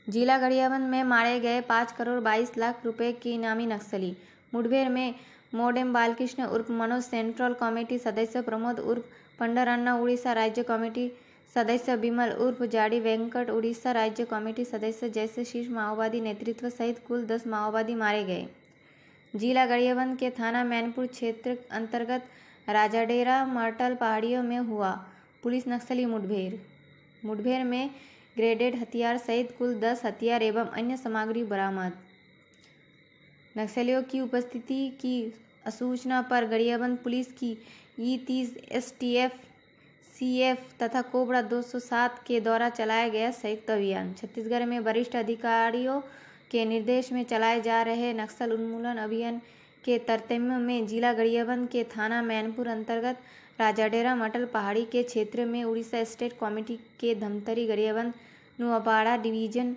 जिला गरियाबंद में मारे गए 5 करोड़ 22 लाख रुपए के इनामी नक्सली। मुठभेड़ में मोडेम बालकृष्ण उर्फ मनोज, सेंट्रल कमेटी सदस्य प्रमोद उर्फ पंडरअण्णा, उड़ीसा राज्य कमेटी सदस्य बिमल उर्फ जाडी वेंकट, उड़ीसा राज्य कमेटी सदस्य जैसे शीर्ष माओवादी नेतृत्व सहित कुल 10 माओवादी मारे गए। जिला गरियाबंद के थाना मैनपुर क्षेत्र अंतर्गत राजाडेरा मर्टल पहाड़ियों में हुआ पुलिस नक्सली मुठभेड़ में ग्रेडेड हथियार सहित कुल 10 हथियार एवं अन्य सामग्री बरामद। नक्सलियों की उपस्थिति की सूचना पर गरियाबंद पुलिस की E30 STF CF तथा कोबरा 207 के द्वारा चलाया गया संयुक्त अभियान छत्तीसगढ़ में वरिष्ठ अधिकारियों के निर्देश में चलाए जा रहे नक्सल उन्मूलन अभियान के तारतम्य में जिला गरियाबंद के थाना मैनपुर अंतर्गत राजाडेरा मटल पहाड़ी के क्षेत्र में उड़ीसा स्टेट कमेटी के धमतरी गरियाबंद नुआपाड़ा डिवीजन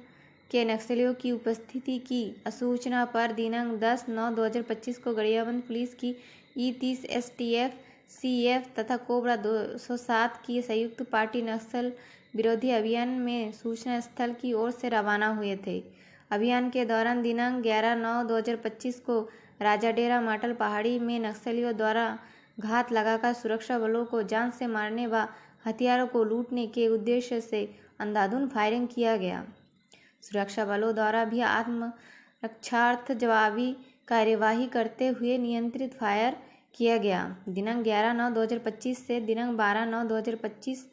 के नक्सलियों की उपस्थिति की सूचना पर दिनांक 10/9/2025 को गरियाबंद पुलिस की E30 STF CF तथा कोबरा 207 की संयुक्त पार्टी नक्सल विरोधी अभियान में सूचना स्थल की ओर से रवाना हुए थे। अभियान के दौरान दिनांक 11/9/2025 को राजाडेरा मटल पहाड़ी में नक्सलियों द्वारा घात लगाकर सुरक्षा बलों को जान से मारने व हथियारों को लूटने के उद्देश्य से अंधाधुंध फायरिंग किया गया। सुरक्षा बलों द्वारा भी आत्मरक्षार्थ जवाबी कार्यवाही करते हुए नियंत्रित फायर किया गया। दिनांक 11/9/2025 से दिनांक 12/9/2025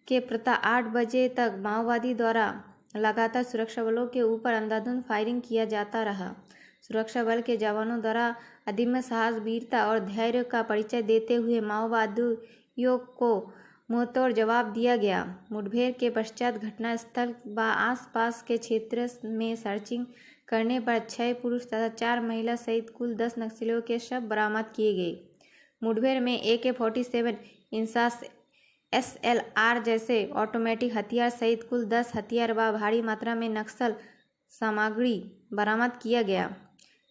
के प्रातः 8 बजे तक माओवादी द्वारा लगातार सुरक्षा बलों के ऊपर अंधाधुंध फायरिंग किया जाता रहा। सुरक्षा बल के जवानों द्वारा अदम्य साहस, वीरता और धैर्य का परिचय देते हुए माओवादियों को मुंहतोड़ जवाब दिया गया। मुठभेड़ के पश्चात घटनास्थल व आसपास के क्षेत्र में सर्चिंग करने पर 6 पुरुष तथा 4 महिला सहित कुल 10 नक्सलियों के शव बरामद किए गए। मुठभेड़ में AK-47 इंसास SLR जैसे ऑटोमेटिक हथियार सहित कुल 10 हथियार व भारी मात्रा में नक्सल सामग्री बरामद किया गया।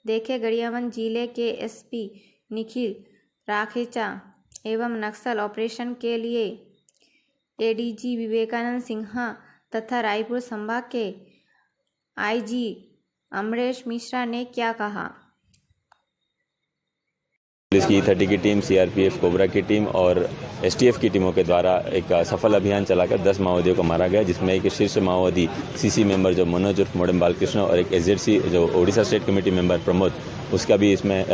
देखे गरियाबंद जिले के SP निखिल राखेचा एवं नक्सल ऑपरेशन के लिए ADG विवेकानंद सिन्हा तथा रायपुर संभाग के IG अमरेश मिश्रा ने क्या कहा। पुलिस की E30 की टीम, CRPF कोबरा की टीम और STF की टीमों के द्वारा एक सफल अभियान चलाकर 10 माओवादियों को मारा गया, जिसमें एक शीर्ष माओवादी CC मेंबर जो मनोज उर्फ मोडेम बालकृष्ण और एक SZC जो Orissa state committee member Pramod, उसका भी इसमें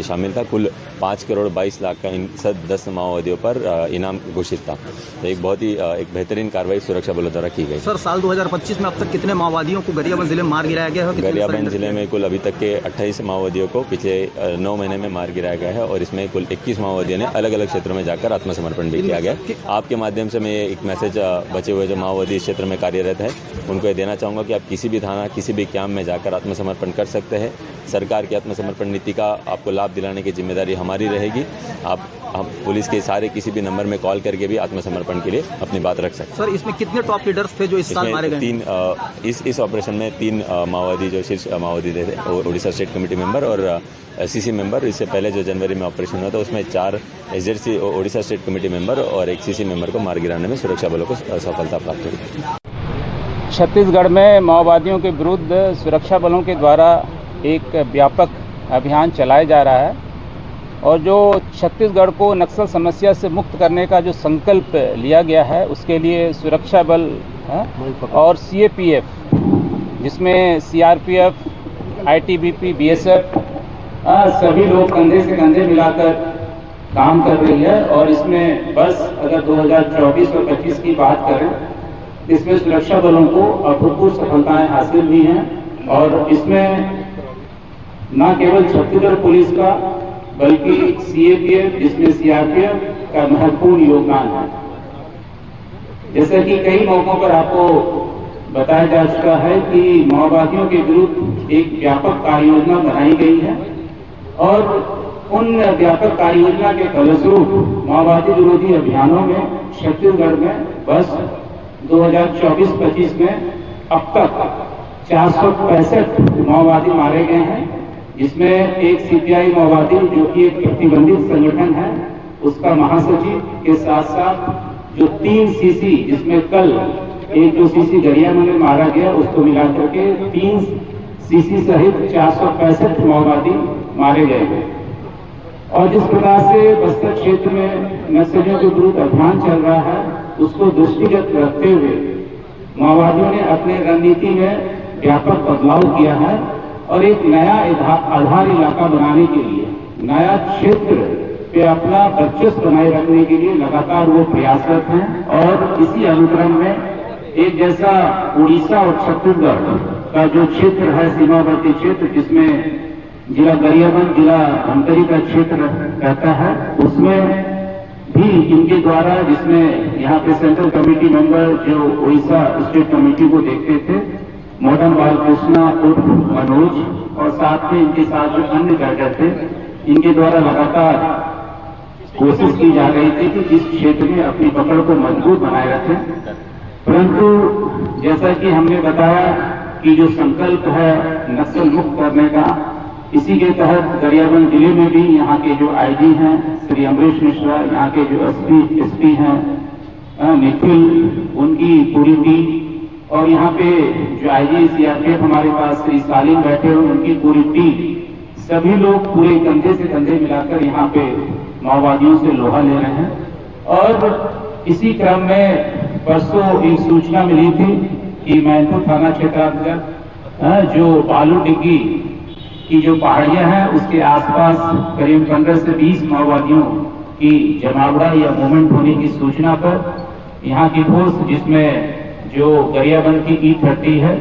शामिल था। कुल 5 करोड़ 22 लाख का इन सब 10 माओवादियों पर इनाम घोषित था। तो एक बहुत ही एक बेहतरीन कार्रवाई सुरक्षा बलों द्वारा की गई। सर, साल 2025 में अब तक कितने माओवादियों को गरियाबंद जिले में मार गिराया गया है? गरियाबंद जिले में कुल अभी तक के 28 माओवादियों को पिछले 9 महीने में मार गिराया गया है और इसमें कुल 21 माओवादियों ने अलग अलग क्षेत्रों में जाकर आत्मसमर्पण भी किया गया। आपके माध्यम से मैं एक मैसेज बचे हुए जो माओवादी इस क्षेत्र में कार्यरत है उनको ये देना चाहूँगा कि आप किसी भी थाना, किसी भी कैंप में जाकर आत्मसमर्पण कर सकते हैं। सरकार की आत्मसमर्पण नीति का आपको लाभ दिलाने की जिम्मेदारी हमारी रहेगी। हम पुलिस के सारे किसी भी नंबर में कॉल करके भी आत्मसमर्पण के लिए अपनी बात रख सकते हैं। सर, इसमें कितने टॉप लीडर्स थे जो इस साल मारे गए? इस ऑपरेशन में 3 माओवादी जो शीर्ष माओवादी थे उड़ीसा स्टेट कमेटी मेंबर और CC मेंबर। इससे पहले जो जनवरी में ऑपरेशन हुआ था उसमें 4 SZC Orissa state committee member और एक CC मेंबर को मार गिराने में सुरक्षा बलों को सफलता प्राप्त हुई। छत्तीसगढ़ में माओवादियों के विरुद्ध सुरक्षा बलों के द्वारा एक व्यापक अभियान चलाया जा रहा है और जो छत्तीसगढ़ को नक्सल समस्या से मुक्त करने का जो संकल्प लिया गया है उसके लिए सुरक्षा बल और CAPF, जिसमें CRPF, ITBP, BSF सभी लोग कंधे से कंधे मिलाकर काम कर रही है। और इसमें बस अगर 2024 और 25 की बात करें, इसमें सुरक्षा बलों को अभूतपूर्व सफलताएं हासिल हुई हैं और इसमें न केवल छत्तीसगढ़ पुलिस का बल्कि CAPF, जिसमें CRPF का महत्वपूर्ण योगदान है। जैसे कि कई मौकों पर आपको बताया जा चुका है कि माओवादियों के विरुद्ध एक व्यापक कार्ययोजना बनाई गई है और उन व्यापक कार्ययोजना के फलस्वरूप माओवादी विरोधी अभियानों में छत्तीसगढ़ में बस 2024-25 में अब तक 465 माओवादी मारे गए हैं, जिसमें एक CPI माओवादी जो कि एक प्रतिबंधित संगठन है उसका महासचिव के साथ साथ जो 3 CC, जिसमें कल एक जो सीसी गरियाबंद में मारा गया उसको मिलाकर के 3 सीसी सहित 465 माओवादी मारे गए हैं। और जिस प्रकार से बस्तर क्षेत्र में नक्सलियों के विरुद्ध अभियान चल रहा है उसको दृष्टिगत रखते हुए माओवादियों ने अपने रणनीति में व्यापक बदलाव किया है और एक नया आधार इलाका बनाने के लिए, नया क्षेत्र पे अपना वर्चस्व बनाए रखने के लिए लगातार वो प्रयासरत हैं। और इसी अनुक्रम में एक जैसा उड़ीसा और छत्तीसगढ़ का जो क्षेत्र है, सीमावर्ती क्षेत्र, जिसमें जिला गरियाबंद, जिला धमतरी का क्षेत्र रहता है, उसमें भी इनके द्वारा, जिसमें यहाँ पे सेंट्रल कमेटी मेंबर जो उड़ीसा स्टेट कमेटी को देखते थे, मॉडर्न बालकृष्ण उर्फ मनोज, और साथ में इनके साथ जो अन्य कैडर थे, इनके द्वारा लगातार कोशिश की जा रही थी कि इस क्षेत्र में अपनी पकड़ को मजबूत बनाए रखें। परंतु जैसा कि हमने बताया कि जो संकल्प है नक्सल मुक्त करने का, इसी के तहत गरियाबंद जिले में भी यहाँ के जो आईजी हैं श्री अमरीश मिश्रा, यहाँ के जो एसपी हैं निखिल, उनकी पूरी टीम, और यहाँ पे जो आईजी सीआरपीएफ हमारे पास श्री सालिम बैठे हुए, उनकी पूरी टीम, सभी लोग पूरे कंधे से कंधे मिलाकर यहाँ पे माओवादियों से लोहा ले रहे हैं। और इसी क्रम में परसों एक सूचना मिली थी कि मैनपुर थाना क्षेत्रांतर्गत जो बालू डिग्गी की जो पहाड़ियां हैं उसके आसपास करीब 15 से 20 माओवादियों की जमावड़ा या मूवमेंट होने की सूचना पर यहाँ की फोर्स, जिसमें जो गरियाबंद की E30 है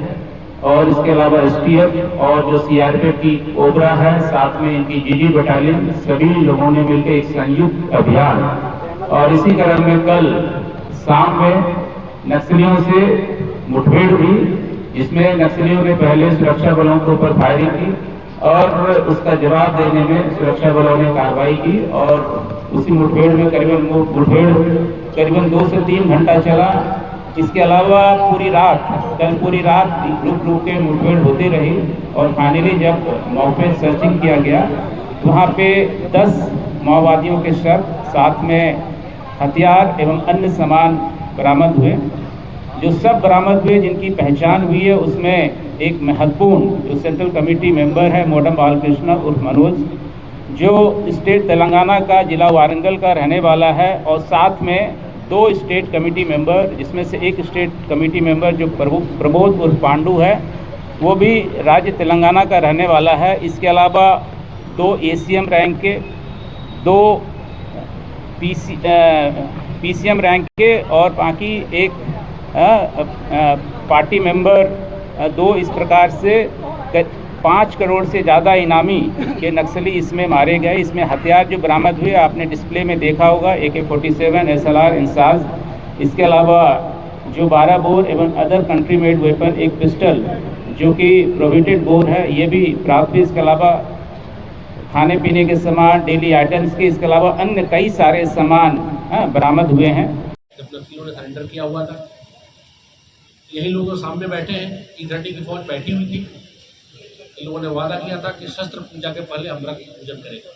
और इसके अलावा एसटीएफ और जो सीआरपीएफ की कोबरा है, साथ में इनकी जीडी बटालियन, सभी लोगों ने मिलकर एक संयुक्त अभियान, और इसी क्रम में कल शाम में नक्सलियों से मुठभेड़ हुई, जिसमें नक्सलियों ने पहले सुरक्षा बलों के ऊपर फायरिंग की और उसका जवाब देने में सुरक्षा बलों ने कार्रवाई की। और उसी मुठभेड़ में करीबन 2 से 3 घंटा चला। इसके अलावा कल पूरी रात रुक के मुठभेड़ होती रही और फाइनली जब मौके सर्चिंग किया गया तो वहाँ पे 10 माओवादियों के शव, साथ में हथियार एवं अन्य सामान बरामद हुए। जो सब बरामद हुए, जिनकी पहचान हुई है, उसमें एक महत्वपूर्ण जो सेंट्रल कमेटी मेंबर है मॉडर्न बालकृष्ण उर्फ मनोज, जो स्टेट तेलंगाना का जिला वारंगल का रहने वाला है, और साथ में 2 स्टेट कमेटी मेंबर, जिसमें से एक स्टेट कमेटी मेंबर जो प्रबोध उर्फ पांडू है, वो भी राज्य तेलंगाना का रहने वाला है। इसके अलावा 2 ACM रैंक के, 2 PCM रैंक के और बाकी एक पार्टी मेंबर, 2, इस प्रकार से 5 करोड़ से ज़्यादा इनामी के नक्सली इसमें मारे गए। इसमें हथियार जो बरामद हुए आपने डिस्प्ले में देखा होगा, AK-47, SLR, इंसास। इसके अलावा जो 12 बोर एवं अदर कंट्री मेड वेपन, एक पिस्टल जो कि प्रोहिबिटेड बोर है, ये भी प्राप्त हुई। इसके अलावा खाने पीने के सामान, डेली आइटम्स के, इसके अलावा अन्य कई सारे सामान बरामद हुए हैं। जब नक्सलियों ने सरेंडर किया हुआ था, यही लोग सामने बैठे हैं, E30 की फौज बैठी हुई थी। इन लोगों ने वादा किया था कि शस्त्र पूजा के पहले अमृत पूजन करेगा।